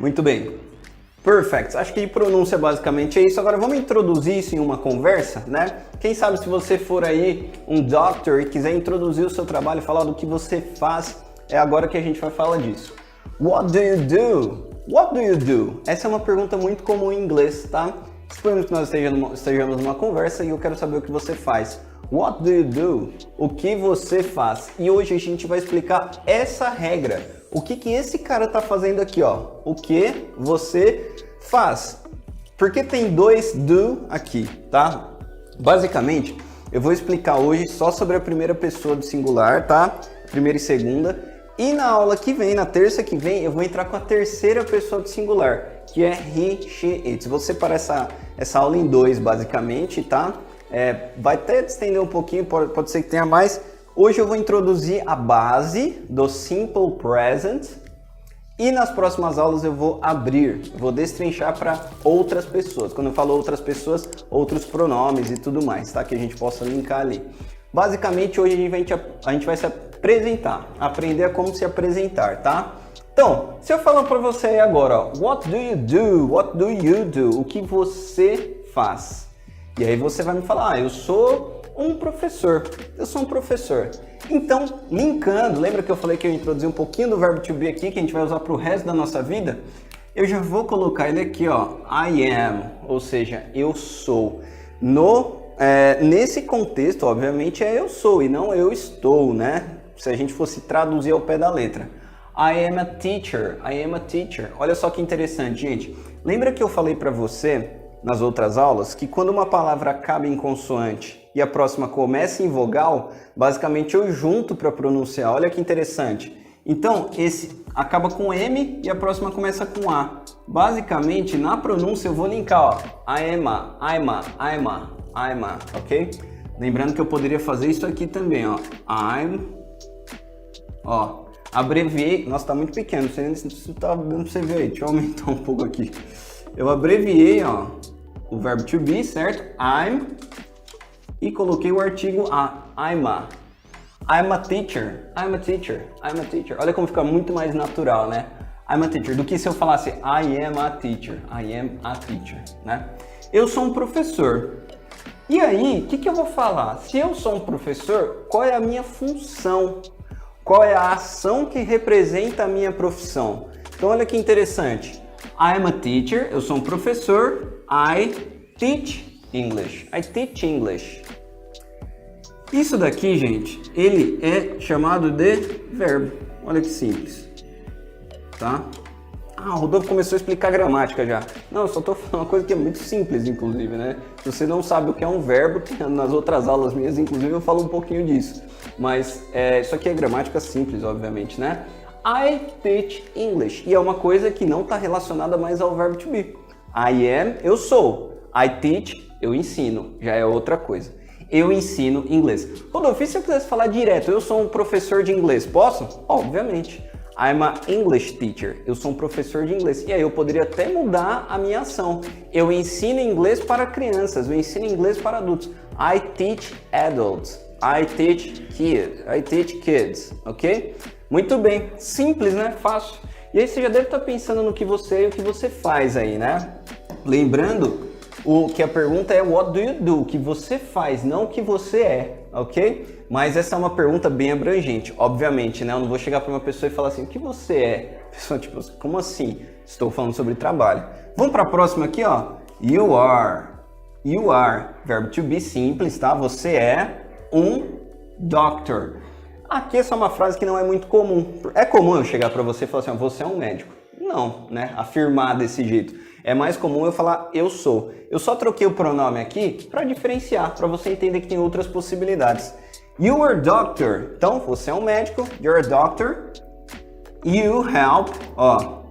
Muito bem. Perfect. Acho que de pronúncia basicamente é isso. Agora vamos introduzir isso em uma conversa, né? Quem sabe se você for aí um doctor e quiser introduzir o seu trabalho, falar do que você faz, é agora que a gente vai falar disso. What do you do? What do you do? Essa é uma pergunta muito comum em inglês, tá? Suponhamos que nós estejamos numa conversa e eu quero saber o que você faz. What do you do? O que você faz? E hoje a gente vai explicar essa regra. O que esse cara tá fazendo aqui, ó? O que você faz? Porque tem dois do aqui, tá? Basicamente, eu vou explicar hoje só sobre a primeira pessoa do singular, tá? Primeira e segunda. E na aula que vem, na terça que vem, eu vou entrar com a terceira pessoa do singular, que é he, she, it. Vou separar essa aula em dois, basicamente, tá? Vai até estender um pouquinho, pode ser que tenha mais. Hoje eu vou introduzir a base do Simple Present e nas próximas aulas eu vou destrinchar para outras pessoas. Quando eu falo outras pessoas, outros pronomes e tudo mais, tá? Que a gente possa linkar ali. Basicamente, hoje a gente vai se apresentar, aprender a como se apresentar, tá? Então, se eu falar para você aí agora, ó, what do you do? What do you do? O que você faz? E aí você vai me falar, eu sou um professor. Eu sou um professor. Então, linkando, lembra que eu falei que eu introduzi um pouquinho do verbo to be aqui, que a gente vai usar para o resto da nossa vida? Eu já vou colocar ele aqui, ó, I am, ou seja, eu sou. Nesse contexto, obviamente, é eu sou e não eu estou, né? Se a gente fosse traduzir ao pé da letra. I am a teacher, I am a teacher. Olha só que interessante, gente. Lembra que eu falei para você nas outras aulas que quando uma palavra acaba em consoante e a próxima começa em vogal, basicamente eu junto para pronunciar. Olha que interessante. Então, esse acaba com M e a próxima começa com A. Basicamente, na pronúncia eu vou linkar, ó, I'm a, ok? Lembrando que eu poderia fazer isso aqui também, ó. Abreviei. Nossa, tá muito pequeno, não sei se tá dando pra você ver aí. Deixa eu aumentar um pouco aqui. Eu abreviei, ó, o verbo to be, certo? I'm. E coloquei o artigo a. I'm a teacher. I'm a teacher. I'm a teacher. Olha como fica muito mais natural, né? I'm a teacher. Do que se eu falasse I am a teacher. I am a teacher, né? Eu sou um professor. E aí, o que eu vou falar? Se eu sou um professor, qual é a minha função? Qual é a ação que representa a minha profissão? Então, olha que interessante. I am a teacher, eu sou um professor. I teach English. I teach English. Isso daqui, gente, ele é chamado de verbo. Olha que simples. Tá? O Rodolfo começou a explicar gramática já. Não, eu só tô falando uma coisa que é muito simples, inclusive, né? Se você não sabe o que é um verbo, nas outras aulas minhas, inclusive, eu falo um pouquinho disso. Mas isso aqui é gramática simples, obviamente, né? I teach English. E é uma coisa que não está relacionada mais ao verbo to be. I am, eu sou. I teach, eu ensino. Já é outra coisa. Eu ensino inglês. Rodolfo, e se eu quisesse falar direto, eu sou um professor de inglês, posso? Obviamente. I'm an English teacher. Eu sou um professor de inglês. E aí eu poderia até mudar a minha ação. Eu ensino inglês para crianças. Eu ensino inglês para adultos. I teach adults. I teach kids. Ok? Muito bem. Simples, né? Fácil. E aí você já deve estar pensando no que você é e o que você faz aí, né? Lembrando que a pergunta é what do you do? O que você faz, não o que você é, ok? Mas essa é uma pergunta bem abrangente, obviamente, né? Eu não vou chegar para uma pessoa e falar assim, o que você é? A pessoa, tipo, como assim? Estou falando sobre trabalho. Vamos para a próxima aqui, ó. You are. You are. Verbo to be simples, tá? Você é um doctor. Aqui essa é uma frase que não é muito comum. É comum eu chegar para você e falar assim, ó, você é um médico. Não, né? Afirmar desse jeito. É mais comum eu falar eu sou. Eu só troquei o pronome aqui para diferenciar, para você entender que tem outras possibilidades. You are doctor. Então, você é um médico. You're a doctor. You help. Ó,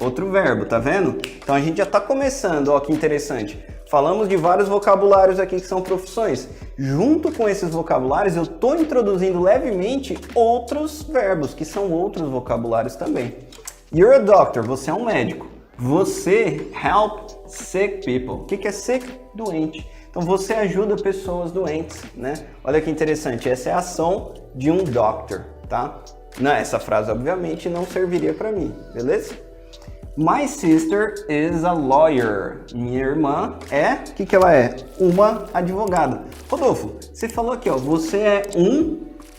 outro verbo, tá vendo? Então, a gente já tá começando. Ó, que interessante. Falamos de vários vocabulários aqui que são profissões. Junto com esses vocabulários, eu tô introduzindo levemente outros verbos, que são outros vocabulários também. You're a doctor. Você é um médico. Você help sick people. O que é sick? Doente. Então você ajuda pessoas doentes, né? Olha que interessante, essa é a ação de um doctor, tá? Não, essa frase obviamente não serviria para mim, beleza? My sister is a lawyer. Minha irmã é, o que ela é? Uma advogada. Rodolfo, você falou aqui, ó, você é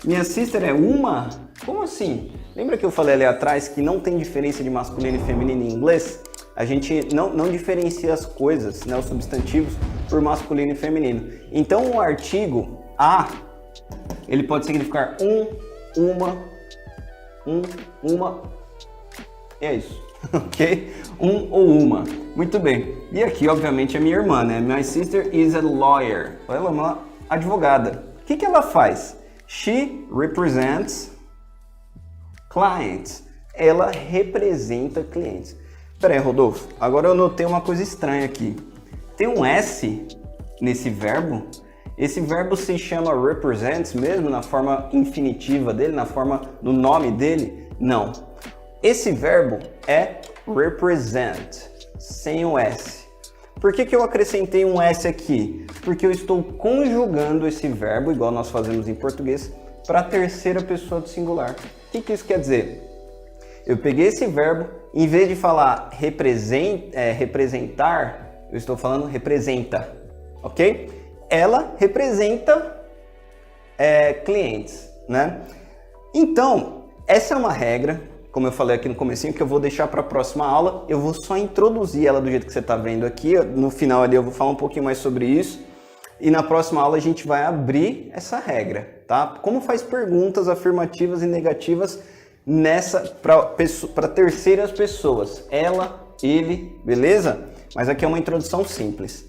minha sister é uma? Como assim? Lembra que eu falei ali atrás que não tem diferença de masculino e feminino em inglês? A gente não diferencia as coisas, né, os substantivos, por masculino e feminino. Então o artigo a, ele pode significar uma, é isso, ok? Ou uma. Muito bem. E aqui, obviamente, é minha irmã, né? My sister is a lawyer. Ela é uma advogada. O que ela faz? She represents clients. Ela representa clientes. Pera aí, Rodolfo. Agora eu notei uma coisa estranha aqui. Tem um S nesse verbo. Esse verbo se chama represents mesmo na forma infinitiva dele, na forma do nome dele? Não. Esse verbo é represent, sem o S. Por que eu acrescentei um S aqui? Porque eu estou conjugando esse verbo, igual nós fazemos em português, para a terceira pessoa do singular. O que isso quer dizer? Eu peguei esse verbo, em vez de falar representar, eu estou falando representa, ok? Ela representa clientes, né? Então, essa é uma regra, como eu falei aqui no comecinho, que eu vou deixar para a próxima aula. Eu vou só introduzir ela do jeito que você está vendo aqui. No final ali eu vou falar um pouquinho mais sobre isso. E na próxima aula a gente vai abrir essa regra, tá? Como faz perguntas afirmativas e negativas para terceiras pessoas. Ela, ele, beleza? Mas aqui é uma introdução simples.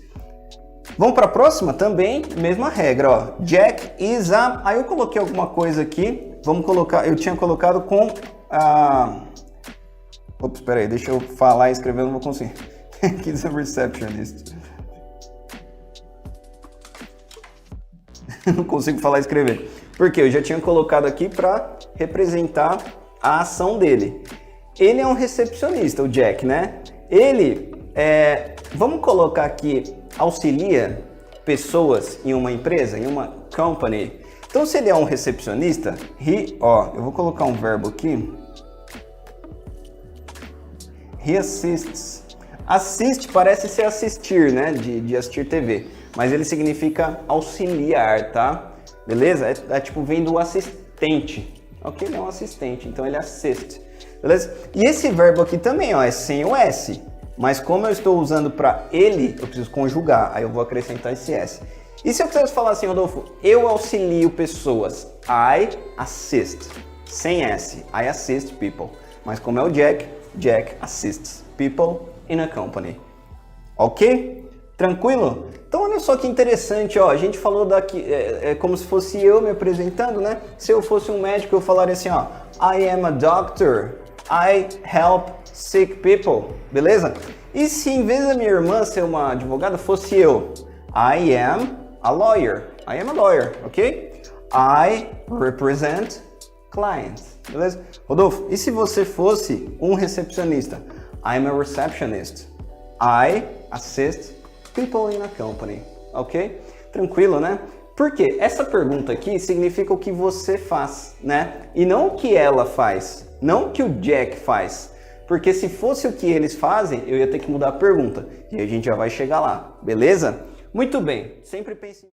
Vamos para a próxima também, mesma regra, ó. Jack is a... Aí eu coloquei alguma coisa aqui. Vamos colocar... Eu tinha colocado com a... Ops, espera aí, deixa eu falar e escrever, eu não vou conseguir. He's a receptionist. Não consigo falar e escrever. Porque eu já tinha colocado aqui para representar a ação dele. Ele é um recepcionista, o Jack, né? Ele vamos colocar aqui, auxilia pessoas em uma empresa, em uma company. Então, se ele é um recepcionista, eu vou colocar um verbo aqui. He assists. Assist parece ser assistir, né? De assistir TV. Mas ele significa auxiliar, tá? Beleza? É tipo, vem do assistente. Ok? Ele é um assistente, então ele assiste. Beleza? E esse verbo aqui também, ó, é sem o S. Mas como eu estou usando para ele, eu preciso conjugar. Aí eu vou acrescentar esse S. E se eu quisesse falar assim, Rodolfo, eu auxilio pessoas. I assist. Sem S. I assist people. Mas como é o Jack, Jack assists people in a company. Ok? Tranquilo? Então olha só que interessante, ó. A gente falou daqui, como se fosse eu me apresentando, né? Se eu fosse um médico, eu falaria assim, ó. I am a doctor. I help sick people. Beleza? E se em vez da minha irmã ser uma advogada, fosse eu? I am a lawyer. I am a lawyer, ok? I represent clients. Beleza? Rodolfo, e se você fosse um recepcionista? I'm a receptionist. I assist people in a company. Ok? Tranquilo, né? Porque essa pergunta aqui significa o que você faz, né? E não o que ela faz. Não o que o Jack faz. Porque se fosse o que eles fazem, eu ia ter que mudar a pergunta. E a gente já vai chegar lá. Beleza? Muito bem. Sempre pense...